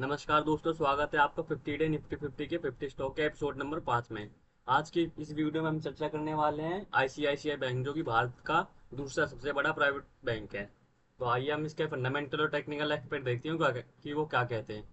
नमस्कार दोस्तों, स्वागत है आपका 50 डे निफ्टी 50 के 50 स्टॉक के एपिसोड नंबर 5 में। आज की इस वीडियो में हम चर्चा करने वाले हैं आईसीआईसीआई बैंक, जो कि भारत का दूसरा सबसे बड़ा प्राइवेट बैंक है। तो आइए हम इसके फंडामेंटल और टेक्निकल एस्पेक्ट देखते हैं कि वो क्या कहते हैं।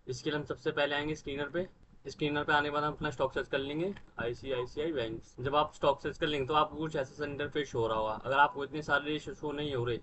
इसके लिए हम सबसे पहले आएंगे स्क्रीनर पे आने के बाद हम अपना स्टॉक सर्च कर लेंगे, आईसीआईसीआई बैंक। जब आप स्टॉक सर्च कर लेंगे तो आपको कुछ ऐसा इंटरफेस हो रहा होगा। अगर आपको इतने सारे रेशियो शो नहीं हो रहे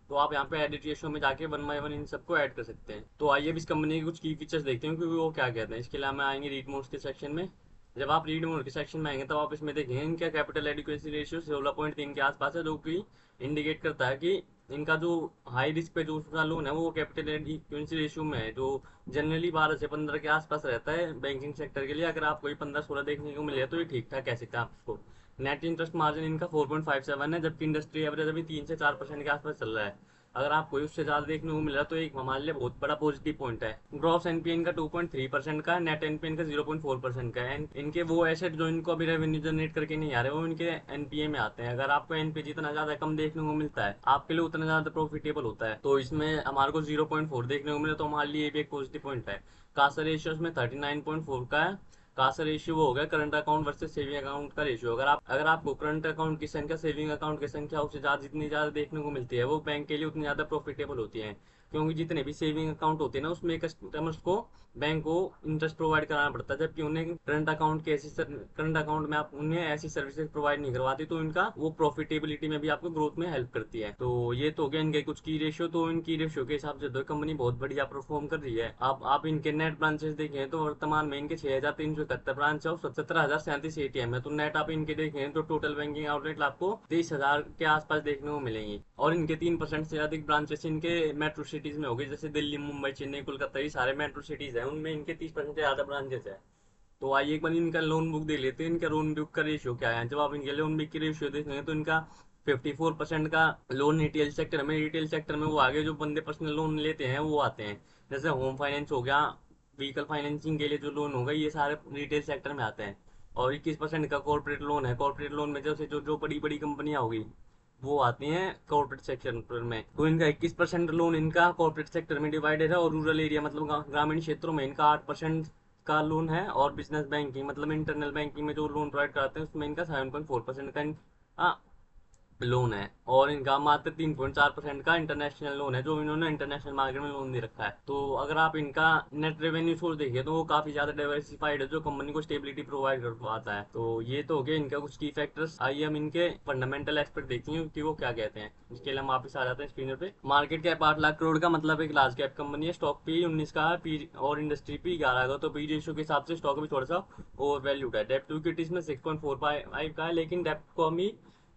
तो आप यहाँ पे एडिट रेशियो में जाके वन बाय वन इन सबको ऐड कर सकते हैं। तो आइए अब इस कंपनी के कुछ की फीचर्स देखते हैं कि वो क्या कहते हैं। इसके लिए हम आएंगे रीड मोड्स के सेक्शन में। जब आप रीड मोड के सेक्शन में आएंगे तब आप इसमें देखेंगे इनका कैपिटल एडिक्वेसी रेशियो 16.3 के आसपास है, जो कि इंडिकेट करता है कि इनका जो हाई रिस्क पे जो उसका लोन है वो कैपिटल एडिक्वेसी रेशियो में है, जो जनरली 12 से 15 के आसपास रहता है बैंकिंग सेक्टर के लिए। अगर आप कोई 15-16 देखने को मिले तो ये ठीक ठाक कह सकते हैं आप इसको। नेट इंटरेस्ट मार्जिन इनका 4.57 है, जबकि इंडस्ट्री एवरेज अभी 3 से 4% के आसपास चल रहा है। अगर आपको उससे ज्यादा देखने को मिल रहा है तो एक हमारे लिए बहुत बड़ा पॉजिटिव पॉइंट है। ग्रॉस एनपीए इनका 2.3% का, नेट एनपीए इनका 0.4% का है। इनके वो एसेट जो इनको अभी रेवेन्यू जनरेट करके नहीं आ रहे वो इनके एनपीए में आते हैं। अगर आपको एनपीए जितना ज्यादा कम देखने को मिलता है आपके लिए उतना ज्यादा प्रॉफिटेबल होता है। तो इसमें हमारे को 0.4 देखने को मिले तो हमारे लिए ये भी एक पॉजिटिव पॉइंट है। कासा रेशियो में 39.4 का है। कासा रेशियो वो हो गया current account versus saving account का रेशियो। अगर आपको करंट अकाउंट की संख्या सेविंग अकाउंट की संख्या उससे ज्यादा जितनी ज्यादा देखने को मिलती है वो बैंक के लिए उतनी ज्यादा प्रॉफिटेबल होती है। क्योंकि जितने भी सेविंग अकाउंट होते हैं ना उसमें कस्टमर्स को बैंक को इंटरेस्ट प्रोवाइड कराना पड़ता है, जबकि उन्हें करंट अकाउंट में आप उन्हें ऐसी सर्विसेज प्रोवाइड नहीं करवाती, तो इनका वो प्रॉफिटेबिलिटी में भी आपको ग्रोथ में हेल्प करती है। तो ये तो हो गया इनके कुछ की रेशियो। तो इनकी रेशियो के हिसाब से तो कंपनी बहुत बढ़िया परफॉर्म कर रही है। अब आप इनके नेट ब्रांचेस देखें तो वर्तमान में इनके 6,371 ब्रांच है और 17,037 एटीएम है। तो नेट आप इनके देखें तो टोटल बैंकिंग आउटलेट आपको 23,000 के आसपास देखने को मिलेंगी। और इनके 3% से अधिक ब्रांचेस इनके मेट्रो सिटीज में हो गई, जैसे दिल्ली, मुंबई, चेन्नई, कोलकाता, ये सारे मेट्रो सिटीज है, उनमें इनके 30% से ज्यादा ब्रांचेस है। तो आइए एक बार इनका लोन बुक देख लेते हैं। इनका लोन बुक का रेशियो क्या है। जब आप इनके लोन बुक की रेशियो देखेंगे तो इनका 54% का लोन रिटेल सेक्टर में वो आगे जो बंदे पर्सनल लोन लेते हैं वो आते हैं। जैसे होम फाइनेंस हो गया, व्हीकल फाइनेंसिंग के लिए जो लोन होगा, ये सारे रिटेल सेक्टर में आते हैं। और 21% का कॉर्पोरेट लोन है। कॉर्पोरेट लोन में जैसे जो जो बड़ी बड़ी कंपनियां होगी वो आती हैं कॉर्पोरेट सेक्टर में। तो इनका 21% लोन इनका कॉर्पोरेट सेक्टर में डिवाइडेड है। और रूरल एरिया मतलब ग्रामीण क्षेत्रों में इनका 8% का लोन है। और बिजनेस बैंकिंग मतलब इंटरनल बैंकिंग में जो लोन प्रोवाइड कराते हैं उसमें इनका 7.4% का लोन है। और इनका मात्र 3.4% का इंटरनेशनल लोन है, जो इन्होंने इंटरनेशनल मार्केट में लोन दे रखा है। तो अगर आप इनका नेट रेवेन्यू सोर्स देखिए तो वो काफी ज्यादा डाइवर्सिफाइड है, जो कंपनी को स्टेबिलिटी प्रोवाइड करवाता है। तो ये तो हो गया इनका कुछ की फैक्टर्स। आइए हम इनके फंडामेंटल एस्पेक्ट देखते हैं कि वो क्या कहते हैं। इसके लिए हम वापस आ जाते हैं स्क्रीन पे। मार्केट कैप 8 लाख करोड़ का, मतलब एक लार्ज कैप कंपनी है। स्टॉक पी 19 का है, पी और इंडस्ट्री पी 11 का। तो पी रेशियो के हिसाब से स्टॉक भी थोड़ा सा ओवर वैल्यूड है। डेप्ट टू इक्विटी में 6.45 का है, लेकिन डेप्ट को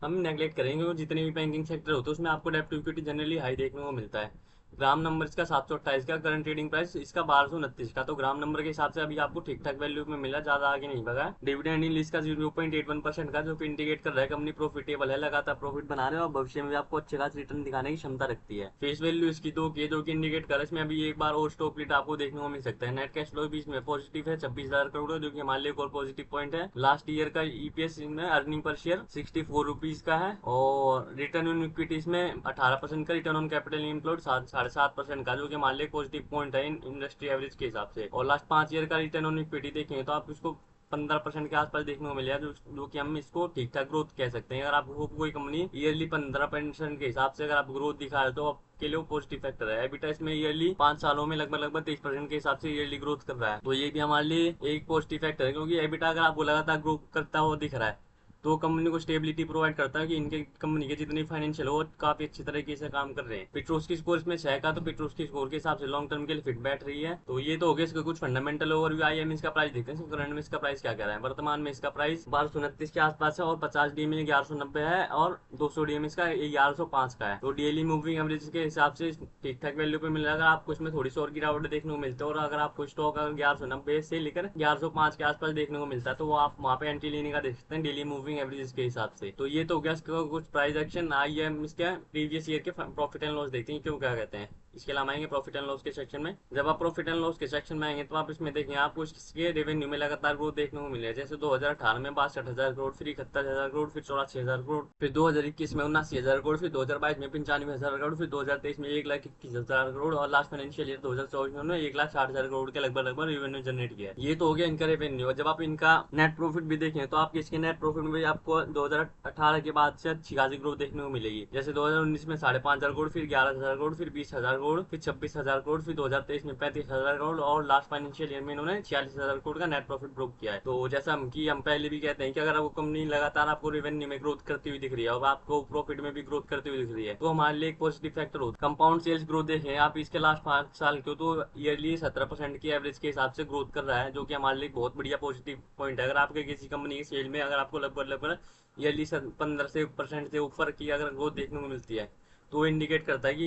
हम नेगलेक्ट करेंगे और जितने भी बैंकिंग सेक्टर होते हैं उसमें आपको डेप्ट टू इक्विटी जनरली हाई देखने को मिलता है। ग्राम नंबर इसका 728 का, करंट ट्रेडिंग प्राइस इसका 1229 का। तो ग्राम नंबर के हिसाब से अभी आपको ठीक ठाक वैल्यू में मिला, ज्यादा आगे नहीं भगा। डिविडेंड यील्ड इसका 0.81% का, जो कि इंडिकेट कर रहा है कंपनी प्रॉफिटेबल है, लगातार प्रॉफिट बना रहे हैं और भविष्य में भी आपको अच्छे खास रिटर्न दिखाने की क्षमता रखती है। फेस वैल्यू इसकी 2 की है, जो कि इंडिकेट कर रहा है इसमें अभी एक बार और स्टॉक स्प्लिट आपको देखने को मिल सकता है। नेट कैश फ्लो भी इसमें पॉजिटिव है 26,000 करोड़, जो कि हमारे लिए एक और पॉजिटिव पॉइंट है। लास्ट ईयर का ईपीएस में अर्निंग पर शेयर 64 रुपीज का है। और रिटर्न ऑन इक्विटीज में 18% का, रिटर्न ऑन कैपिटल एम्प्लॉयड 7.5% का, जो कि हमारे लिए पॉजिटिव पॉइंट है इंडस्ट्री एवरेज के हिसाब से। और लास्ट 5 ईयर का रिटर्न ऑन इक्विटी देखेंगे तो आप इसको 15% के आसपास देखने को मिलेगा, जो कि हम इसको ठीक ठाक ग्रोथ कह सकते हैं। अगर आपको कोई कंपनी ईयरली 15% के हिसाब से अगर आप ग्रोथ दिखा रहे हो तो आपके लिए पॉजिटिव फैक्टर है। एबिटा इसमें ईयरली 5 सालों में लगभग लगभग 23% के हिसाब से ईयरली ग्रोथ कर रहा है। तो ये भी हमारे लिए एक पॉजिटिव फैक्टर है, क्योंकि एबिटा अगर आपको लगातार ग्रो करता हुआ दिख रहा है तो कंपनी को स्टेबिलिटी प्रोवाइड करता है कि इनके कंपनी के जितने फाइनेंशियल हो काफी अच्छी तरीके से काम कर रहे हैं। पेट्रोस की स्कोर इसमें 6 का, तो पेट्रोस की स्कोर के हिसाब से लॉन्ग टर्म के लिए फिट बैठ रही है। तो ये तो हो गया इसका कुछ फंडामेंटल ओवरव्यू। आइए हम इसका प्राइस देखते हैं करंट में इसका प्राइस क्या कह रहा है। वर्तमान में इसका प्राइस 1229 के आसपास है और 50 डी में 1190 है और 200 डी में इसका 1105 का है। तो डेली मूविंग एवरेज के हिसाब से ठीक ठाक वैल्यू पे मिल रहा है। अगर आपको इसमें थोड़ी सी और गिरावट देखने को मिलती है और अगर आपको स्टॉक अगर 1190 से लेकर 1105 के आसपास देखने को मिलता है तो वो आप वहाँ पे एंट्री लेने का देख सकते हैं डेली मूविंग एवरेज के हिसाब से। तो ये तो हो गया इसका कुछ प्राइस एक्शन। आइए हम इसके प्रीवियस ईयर के प्रॉफिट एंड लॉस देखते हैं क्यों क्या कहते हैं। इसके अलावा आएंगे प्रॉफिट एंड लॉस के सेक्शन में। जब आप प्रॉफिट एंड लॉस के सेक्शन में आएंगे तो आप इसमें देखें आपको इसके रेवेन्यू में लगातार ग्रोथ देखने को मिले, जैसे 2018 में 62,000 करोड़, फिर 71,000 करोड़, फिर 84,000 करोड़, फिर 2021 में 79,000 करोड़, फिर 2022 में 95,000 करोड़, फिर 2023 में 1,21,000 करोड़ और लास्ट फाइनेंशियल ईयर 2024 में 1,60,000 करोड़ के लगभग रेवेन्यू जनरेट किया है। ये तो हो गया इनका रेवेन्यू। जब आप इनका नेट प्रॉफिट भी देखें तो आपके इसके नेट प्रॉफिट में आपको 2018 के बाद से अच्छी खासी ग्रोथ देखने को मिलेगी, जैसे 2019 में 5,500 करोड़, फिर 11,000 करोड़, फिर 20,000 करोड़, फिर 26,000 करोड़, फिर 2023 में 35,000 करोड़ और लास्ट फाइनेंशियल ईयर में इन्होंने 46,000 करोड़ का नेट प्रॉफिट ब्रोक किया है। तो जैसा हम पहले भी कहते हैं कि अगर आपको कंपनी लगातार आपको रेवेन्यू में ग्रोथ करती हुई दिख रही है और आपको प्रॉफिट में भी ग्रोथ करती हुई दिख रही है तो हमारे लिए एक पॉजिटिव फैक्टर होता है। कंपाउंड सेल्स ग्रोथ देखें आप इसके लास्ट 5 साल के तो ईयरली 17% की एवरेज के हिसाब से ग्रोथ कर रहा है, जो कि हमारे लिए बहुत बढ़िया पॉजिटिव पॉइंट है। अगर आपके किसी कंपनी के सेल में अगर आपको लगभग ईयरली 15% से ऊपर की अगर ग्रोथ देखने को मिलती है तो इंडिकेट करता है कि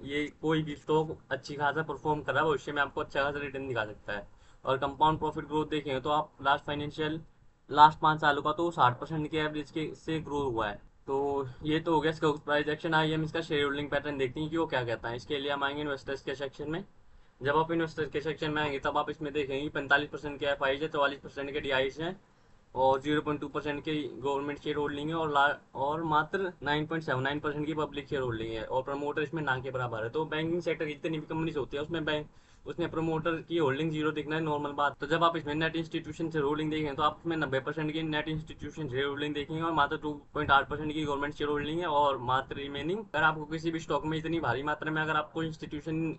ये कोई भी स्टॉक अच्छी खासा परफॉर्म कर रहा है, भविष्य में आपको अच्छा खासा रिटर्न दिखा सकता है। और कंपाउंड प्रॉफिट ग्रोथ देखें तो आप लास्ट 5 सालों का तो 60% के एवरेज के से ग्रो हुआ है। तो ये तो हो गया इसका प्राइस एक्शन। आइए हम इसका शेयर होल्डिंग पैटर्न देखते हैं कि वो क्या कहता है। इसके लिए हम आएंगे इन्वेस्टर्स के सेक्शन में। जब आप इन्वेस्टर्स के सेक्शन में आएंगे तब आप इसमें देखेंगे 45% के एफ आई है, 44% के डी आई है और 0.2% की गवर्नमेंट शेयर होल्डिंग है और मात्र 9.79% की पब्लिक शेयर होल्डिंग है और प्रमोटर इसमें ना के बराबर है। तो बैंकिंग सेक्टर की जितनी भी कंपनीज होती है उसमें प्रमोटर की होल्डिंग जीरो दिखना है नॉर्मल बात। तो जब आप इसमें नेट इंस्टीट्यूशन से होल्डिंग देखेंगे तो आप इसमें 90% की नेट इंस्टीट्यूशन शेयर होल्डिंग देखेंगे और मात्र 2.8% की गवर्नमेंट शेयर होल्डिंग है और मात्र रिमेनिंग अगर आपको किसी भी स्टॉक में इतनी भारी मात्रा में अगर आपको इंस्टीट्यूशन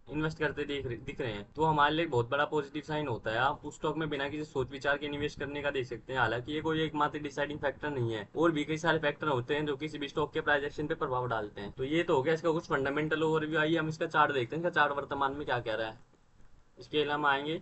इन्वेस्ट करते दिख रहे हैं तो हमारे लिए बहुत बड़ा पॉजिटिव साइन होता है। आप उस स्टॉक में बिना किसी सोच विचार के निवेश करने का देख सकते हैं। हालांकि ये कोई एकमात्र डिसाइडिंग फैक्टर नहीं है, और भी कई सारे फैक्टर होते हैं जो किसी भी स्टॉक के प्राइस एक्शन पे प्रभाव डालते हैं। तो ये तो हो गया इसका कुछ फंडामेंटल ओवरव्यू। आइए हम इसका चार्ट देखते हैं, इसका चार्ट वर्तमान में क्या कह रहा है। इसके लिए हम आएंगे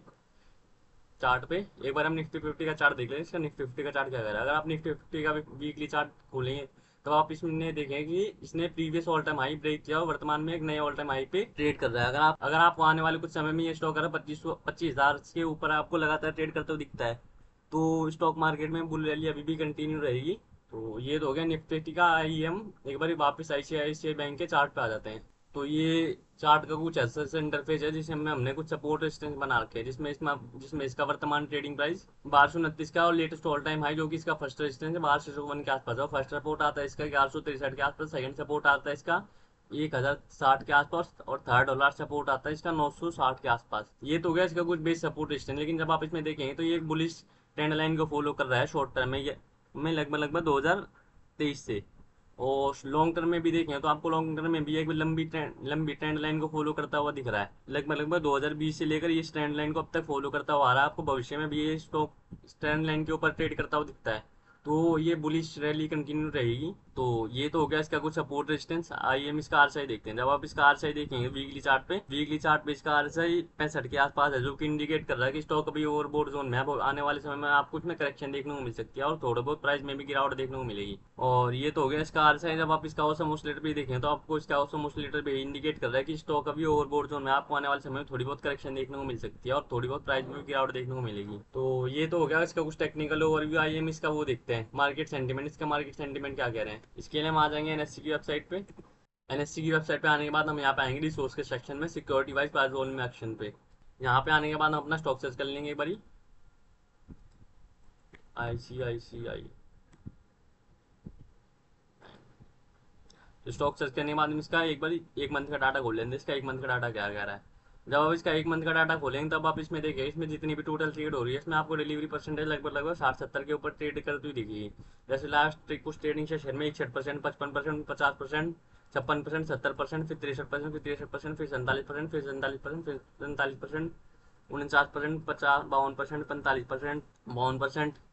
चार्ट पे, एक बार हम निफ्टी 50 का चार्ट देख लें। इसका निफ्टी 50 का चार्ट क्या कर रहा है। अगर आप निफ्टी 50 का वीकली चार्ट खोलेंगे तो आप इसमें देखें कि इसने previous all time high break किया और वर्तमान में एक नए ऑल टाइम हाई पे ट्रेड कर रहा है। अगर आपको आने वाले कुछ समय में ये स्टॉक अगर 25,000 के ऊपर आपको लगातार ट्रेड करते हुए दिखता है तो स्टॉक मार्केट में बुल रैली अभी भी कंटिन्यू रहेगी। तो ये तो हो गया निफ्टी का। आइए हम एक बार वापस ICICI बैंक के चार्ट पे आ जाते हैं। तो ये चार्ट का कुछ ऐसा इंटरफेस है जिसमें हमने कुछ सपोर्ट रेजिस्टेंस बना रखे हैं, जिसमें इसका वर्तमान ट्रेडिंग प्राइस 1229 का और लेटेस्ट ऑल टाइम हाई जो कि इसका फर्स्ट रेजिस्टेंस है 1251 के आसपास है और फर्स्ट सपोर्ट आता है इसका 1163 के आसपास, सेकंड सपोर्ट आता है इसका 1060 के आसपास और थर्ड और लास्ट सपोर्ट आता है इसका 960 के आसपास। ये तो गया इसका कुछ बेस सपोर्ट रेजिस्टेंस। लेकिन जब आप इसमें देखेंगे तो ये बुलिश ट्रेंड लाइन को फॉलो कर रहा है शॉर्ट टर्म में लगभग 2023 से। और लॉन्ग टर्म में भी देखें तो आपको लॉन्ग टर्म में भी एक लंबी ट्रेंड लाइन को फॉलो करता हुआ दिख रहा है। लगभग 2020 से लेकर ये ट्रेंड लाइन को अब तक फॉलो करता हुआ आ रहा है। आपको भविष्य में भी ये स्टॉक ट्रेंड लाइन के ऊपर ट्रेड करता हुआ दिखता है। तो ये बुलिश रैली कंटिन्यू रहेगी। तो ये तो हो गया इसका कुछ सपोर्ट रेजिस्टेंस। आइए हम इसका आरएसआई देखते हैं। जब आप इसका आरएसआई देखेंगे वीकली चार्ट पे इसका आरएसआई 65 के आसपास है, जो कि इंडिकेट कर रहा है कि स्टॉक अभी ओवरबोट जोन में है। आने वाले समय में आपको इसमें करेक्शन देखने को मिल सकती है और थोड़ा बहुत प्राइस में भी गिरावट देखने को मिलेगी। और ये तो हो गया इसका आरएसआई। जब आप इसका ऑसम ऑसिलेटर भी देखें तो आपको इसका ऑसम ऑसिलेटर भी इंडिकेट कर रहा है कि स्टॉक अभी ओवरबोट जोन में, आपको आने वाले समय में थोड़ी बहुत करेक्शन देखने को मिल सकती है और थोड़ी बहुत प्राइस में भी गिरावट देखने को मिलेगी। तो ये तो हो गया इसका कुछ टेक्निकल ओवरव्यू। आइए हम इसका वो देखते हैं मार्केट सेंटीमेंट। इसका मार्केट सेंटीमेंट क्या कह रहे हैं। इसके लिए हम आ जाएंगे NSE की वेबसाइट पे। NSE की वेबसाइट पे आने के बाद हम यहाँ पे आएंगे रिसोर्स के सेक्शन में, security wise price volume action पे। यहाँ पे आने के बाद हम अपना स्टॉक सर्च कर लेंगे एक बारी। ICICI तो स्टॉक सर्च करने के बाद हम इसका एक बार एक मंथ का डाटा खोल लेंगे। इसका एक मंथ का डाटा क्या कह रहा है। जब आप इसका एक मंथ का डाटा खोलेंगे तब आप इसमें देखें इसमें जितनी भी टोटल ट्रेड हो रही है इसमें आपको डिलीवरी परसेंटेज लगभग 60-70 के ऊपर ट्रेड करती हुई दिखेगी। जैसे लास्ट कुछ ट्रेडिंग सेशन में 61%, 55%, 50%, 56%, 70%, फिर 63%, फिर 63%, फिर 47%, फिर 47%, फिर 47%, 49%, 50, 52%, 45%, 52%,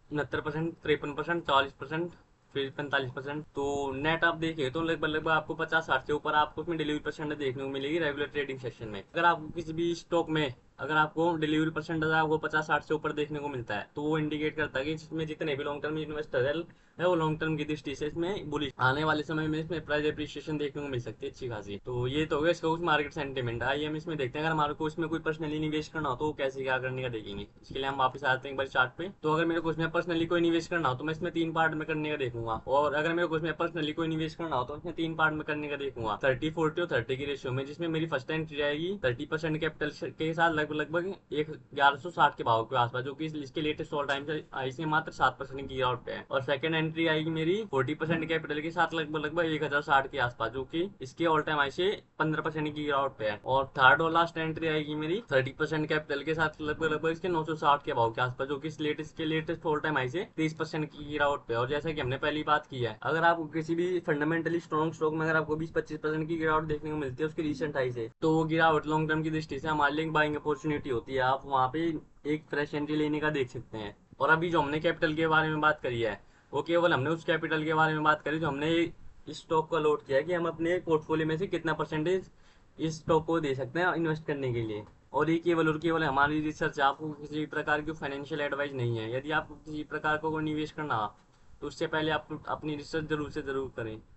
69%, 53%, 40%, फिर 45%। तो नेट आप देखिए तो लगभग आपको 50-60 के ऊपर आपको उसमें डिलीवरी परसेंटेज देखने को मिलेगी रेगुलर ट्रेडिंग सेशन में। अगर आपको किसी भी स्टॉक में अगर आपको डिलीवरी परसेंटेज आपको 50-60 से ऊपर देखने को मिलता है तो वो इंडिकेट करता है कि इसमें जितने भी लॉन्ग टर्म इन्वेस्टर है है वो लॉन्ग टर्म की दृष्टि से इसमें बुलिश, आने वाले समय में इसमें प्राइस एप्रिसिएशन देखने को मिल सकती है अच्छी खासी। तो ये तो हो गया इसका कुछ मार्केट सेंटीमेंट। आइए हम इसमें देखते हैं, अगर हमारे को इसमें कोई पर्सनली निवेश करना हो तो कैसे क्या करने का देखेंगे। इसके लिए हम वापस आते हैं एक बार चार्ट पे। तो अगर मेरे को इसमें पर्सनली कोई निवेश करना हो तो मैं इसमें 3 पार्ट में करने का देखूंगा, और अगर मेरे को इसमें पर्सनली कोई निवेश करना हो तो इसमें 3 पार्ट में करने का देखूंगा, 30 40 और 30 की रेशियो में, जिसमें मेरी फर्स्ट एंट्री आएगी 30% कैपिटल के साथ लगभग लगभग 1160 के भाव के आसपास, जो कि इसके लेटेस्ट ऑल टाइम आई से मात्र 7% की गिरावट पे है। और सेकंड एंट्री आएगी मेरी 40% कैपिटल के साथ लगभग लगभग 1060 के आसपास, जो कि इसके ऑल टाइम आई से 15% की गिरावट पे है। और थर्ड और लास्ट एंट्री आएगी मेरी 30% कैपिटल के साथ लगभग लगभग इसके 960 के भाव के आसपास, जो कि इस लेटेस्ट ऑल टाइम आई से 30% की गिरावट पे। और जैसा कि हमने पहली बात की है, अगर आपको किसी भी फंडामेंटली स्ट्रॉन्ग स्टॉक में अगर आपको 20-25% की गिरावट देखने को मिलती है उसकी रिसेंट हाई से, तो वो गिरावट लॉन्ग टर्म की दृष्टि से हमारे लिए बाइंग अपॉर्चुनिटी होती है। आप वहाँ पे एक फ्रेश एंट्री लेने का देख सकते हैं। और अभी जो हमने कैपिटल के बारे में बात करी है, वो केवल हमने उस कैपिटल के बारे में बात करी जो हमने इस स्टॉक को अलॉट किया है कि हम अपने पोर्टफोलियो में से कितना परसेंटेज इस स्टॉक को दे सकते हैं इन्वेस्ट करने के लिए। और केवल हमारी रिसर्च, आपको किसी प्रकार की फाइनेंशियल एडवाइस नहीं है। यदि आपको किसी प्रकार का कोई निवेश करना हो तो उससे पहले आप अपनी रिसर्च जरूर से जरूर करें।